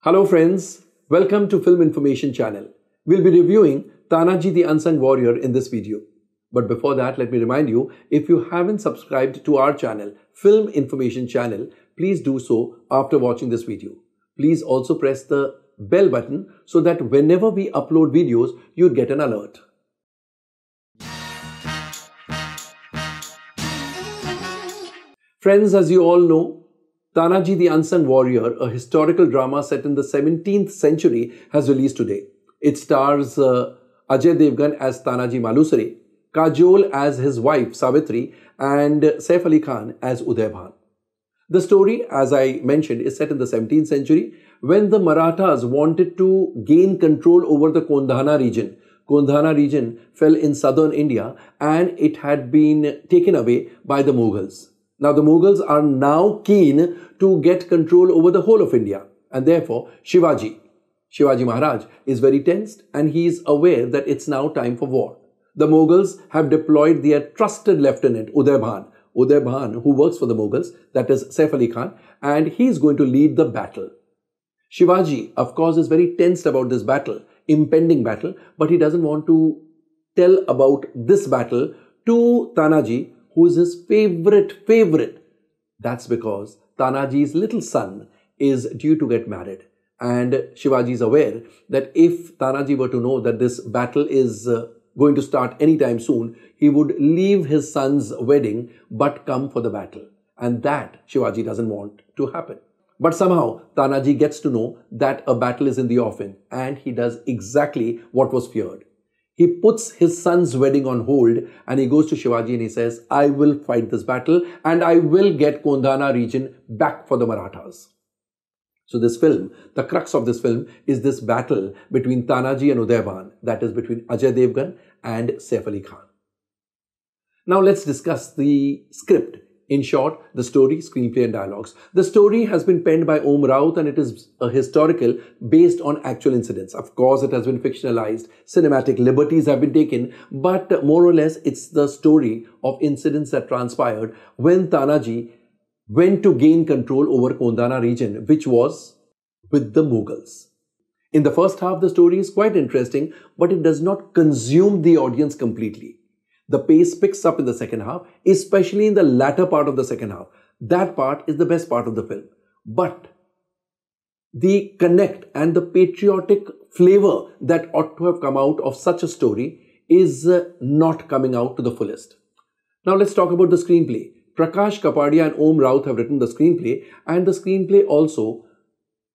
Hello friends, welcome to Film Information channel. We'll be reviewing Tanhaji the Unsung Warrior in this video. But before that, let me remind you, if you haven't subscribed to our channel, Film Information channel, please do so after watching this video. Please also press the bell button so that whenever we upload videos, you'd get an alert. Friends, as you all know, Tanhaji the Unsung Warrior, a historical drama set in the 17th century, has released today. It stars Ajay Devgan as Tanhaji Malusare, Kajol as his wife Savitri, and Saif Ali Khan as Uday Bhan. The story, as I mentioned, is set in the 17th century when the Marathas wanted to gain control over the Kondhana region. Kondhana region fell in southern India and it had been taken away by the Mughals. Now the Mughals are now keen to get control over the whole of India, and therefore Shivaji Maharaj is very tensed and he is aware that it's now time for war. The Mughals have deployed their trusted lieutenant Uday Bhan, who works for the Mughals, that is Saif Ali Khan, and he is going to lead the battle. Shivaji, of course, is very tensed about this battle, impending battle, but he doesn't want to tell about this battle to Tanhaji, who is his favorite. That's because Tanhaji's little son is due to get married. And Shivaji is aware that if Tanhaji were to know that this battle is going to start anytime soon, he would leave his son's wedding but come for the battle. And that Shivaji doesn't want to happen. But somehow Tanhaji gets to know that a battle is in the offing and he does exactly what was feared. He puts his son's wedding on hold and he goes to Shivaji and he says, I will fight this battle and I will get Kondhana region back for the Marathas. So this film, the crux of this film is this battle between Tanhaji and Uday Bhan, that is between Ajay Devgan and Saif Ali Khan. Now let's discuss the script. In short, the story, screenplay and dialogues. The story has been penned by Om Raut and it is a historical based on actual incidents. Of course, it has been fictionalized, cinematic liberties have been taken, but more or less it's the story of incidents that transpired when Tanhaji went to gain control over Kondhana region, which was with the Mughals. In the first half, the story is quite interesting, but it does not consume the audience completely. The pace picks up in the second half, especially in the latter part of the second half. That part is the best part of the film. But the connect and the patriotic flavor that ought to have come out of such a story is not coming out to the fullest. Now let's talk about the screenplay. Prakash Kapadia and Om Raut have written the screenplay, and the screenplay also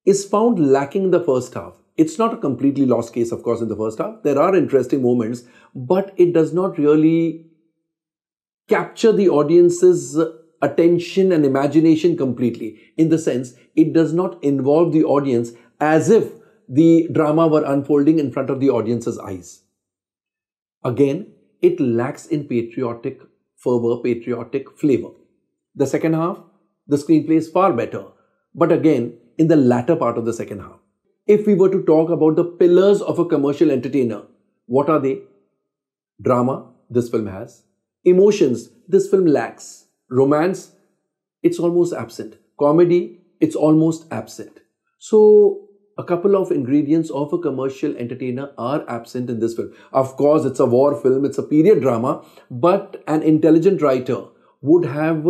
is found lacking in the first half. It's not a completely lost case, of course, in the first half. There are interesting moments, but it does not really capture the audience's attention and imagination completely. In the sense, it does not involve the audience as if the drama were unfolding in front of the audience's eyes. Again, it lacks in patriotic fervor, patriotic flavor. The second half, the screenplay is far better, but again, in the latter part of the second half. If we were to talk about the pillars of a commercial entertainer, what are they? Drama, this film has. Emotions, this film lacks. Romance, it's almost absent. Comedy, it's almost absent. So, a couple of ingredients of a commercial entertainer are absent in this film. Of course, it's a war film, it's a period drama, but an intelligent writer would have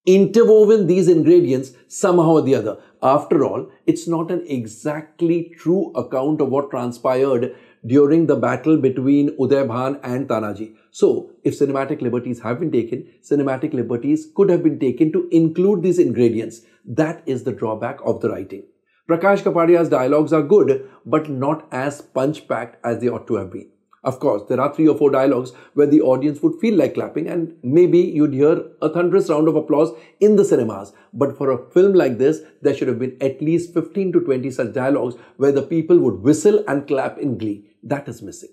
interwoven these ingredients somehow or the other. After all, it's not an exactly true account of what transpired during the battle between Uday Bhan and Tanhaji. So, if cinematic liberties have been taken, cinematic liberties could have been taken to include these ingredients. That is the drawback of the writing. Prakash Kapadia's dialogues are good, but not as punch-packed as they ought to have been. Of course, there are 3 or 4 dialogues where the audience would feel like clapping and maybe you'd hear a thunderous round of applause in the cinemas. But for a film like this, there should have been at least 15 to 20 such dialogues where the people would whistle and clap in glee. That is missing.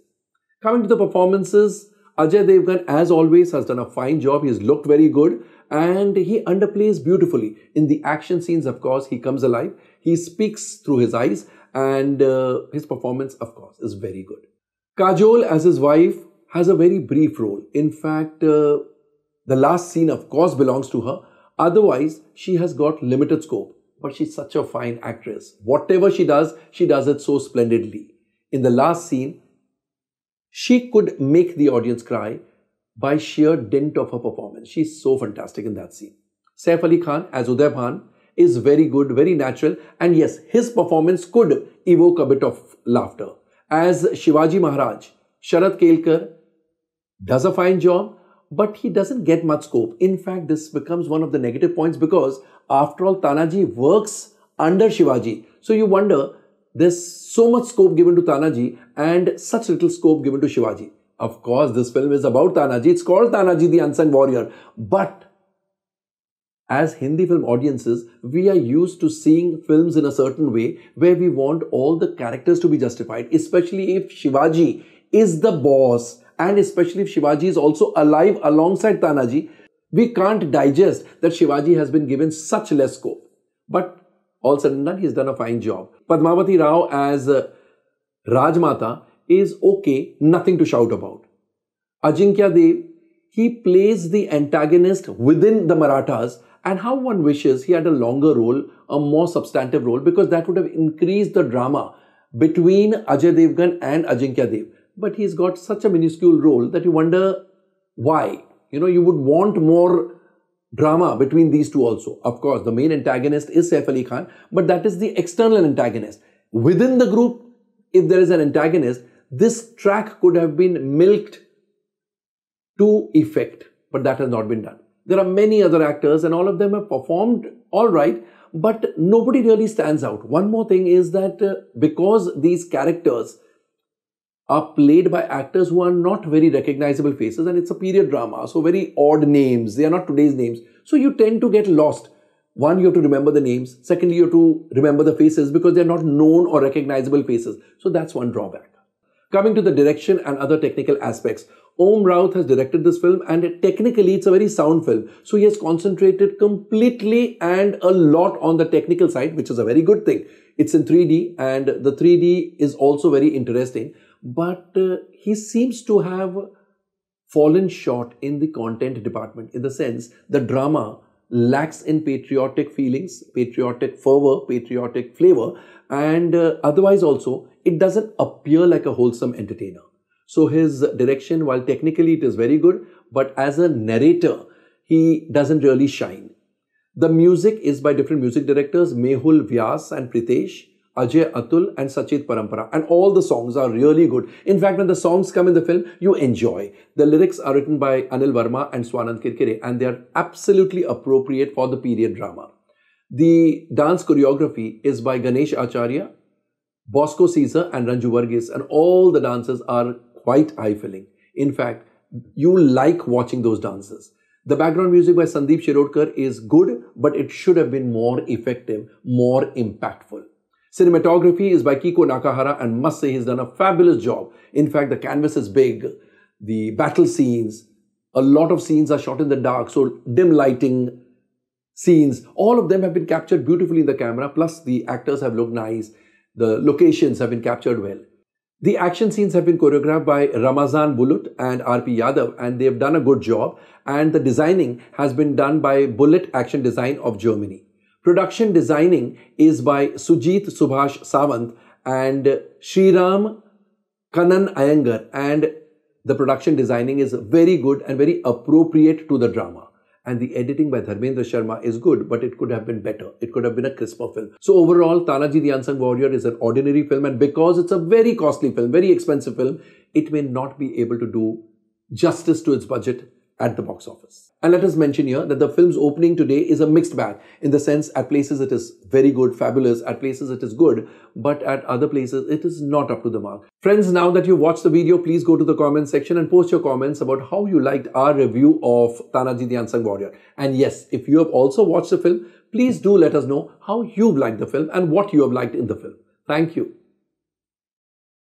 Coming to the performances, Ajay Devgan, as always, has done a fine job. He has looked very good and he underplays beautifully. In the action scenes, of course, he comes alive. He speaks through his eyes and his performance, of course, is very good. Kajol as his wife has a very brief role. In fact, the last scene of course belongs to her. Otherwise, she has got limited scope. but she's such a fine actress. Whatever she does it so splendidly. In the last scene, she could make the audience cry by sheer dint of her performance. She's so fantastic in that scene. Saif Ali Khan as Uday Bhan is very good, very natural, and yes, his performance could evoke a bit of laughter. As Shivaji Maharaj, Sharat Kelkar does a fine job, but he doesn't get much scope. In fact, this becomes one of the negative points because after all, Tanhaji works under Shivaji. So you wonder, there's so much scope given to Tanhaji and such little scope given to Shivaji. Of course, this film is about Tanhaji. It's called Tanhaji, the Unsung Warrior. But as Hindi film audiences, we are used to seeing films in a certain way where we want all the characters to be justified, especially if Shivaji is the boss and especially if Shivaji is also alive alongside Tanhaji. We can't digest that Shivaji has been given such less scope. But all said and done, he's done a fine job. Padmavati Rao as Rajmata is okay, nothing to shout about. Ajinkya Dev, he plays the antagonist within the Marathas, and how one wishes he had a longer role, a more substantive role, because that would have increased the drama between Ajay Devgan and Ajinkya Dev. But he's got such a minuscule role that you wonder why. You would want more drama between these two also. Of course, the main antagonist is Saif Ali Khan, but that is the external antagonist. Within the group, if there is an antagonist, this track could have been milked to effect, but that has not been done. There are many other actors and all of them have performed all right, but nobody really stands out. One more thing is that because these characters are played by actors who are not very recognizable faces, and it's a period drama, so very odd names, they are not today's names, so you tend to get lost. One, you have to remember the names. Secondly, you have to remember the faces because they're not known or recognizable faces. So that's one drawback. Coming to the direction and other technical aspects, Om Raut has directed this film and technically it's a very sound film. So he has concentrated completely and a lot on the technical side, which is a very good thing. It's in 3D and the 3D is also very interesting. But he seems to have fallen short in the content department, in the sense the drama lacks in patriotic feelings, patriotic fervor, patriotic flavor, and otherwise also it doesn't appear like a wholesome entertainer. So his direction, while technically it is very good, but as a narrator, he doesn't really shine. The music is by different music directors, Mehul Vyas and Pritesh, Ajay Atul and Sachit Parampara, and all the songs are really good. In fact, when the songs come in the film, you enjoy. The lyrics are written by Anil Verma and Swanand Kirkire and they are absolutely appropriate for the period drama. The dance choreography is by Ganesh Acharya, Bosco Caesar and Ranju Varghese, and all the dances are quite eye-filling. In fact, you like watching those dances. The background music by Sandeep Shirodkar is good, but it should have been more effective, more impactful. Cinematography is by Kiko Nakahara and must say he's done a fabulous job. In fact, the canvas is big, the battle scenes, a lot of scenes are shot in the dark, so dim lighting scenes, all of them have been captured beautifully in the camera, plus the actors have looked nice, the locations have been captured well. The action scenes have been choreographed by Ramazan Bulut and R.P. Yadav and they have done a good job, and the designing has been done by Bullet Action Design of Germany. Production designing is by Sujit Subhash Sawant and Sriram Kanan Iyengar, and the production designing is very good and very appropriate to the drama. And the editing by Dharmendra Sharma is good, but it could have been better. It could have been a crisper film. So overall, Tanhaji the Unsung Warrior is an ordinary film, and because it's a very costly film, very expensive film, it may not be able to do justice to its budget at the box office. And let us mention here that the film's opening today is a mixed bag, in the sense at places it is very good, fabulous, at places it is good, but at other places it is not up to the mark. Friends, now that you've watched the video, please go to the comment section and post your comments about how you liked our review of Tanhaji the Unsung Warrior. And yes, if you have also watched the film, please do let us know how you've liked the film and what you have liked in the film. Thank you.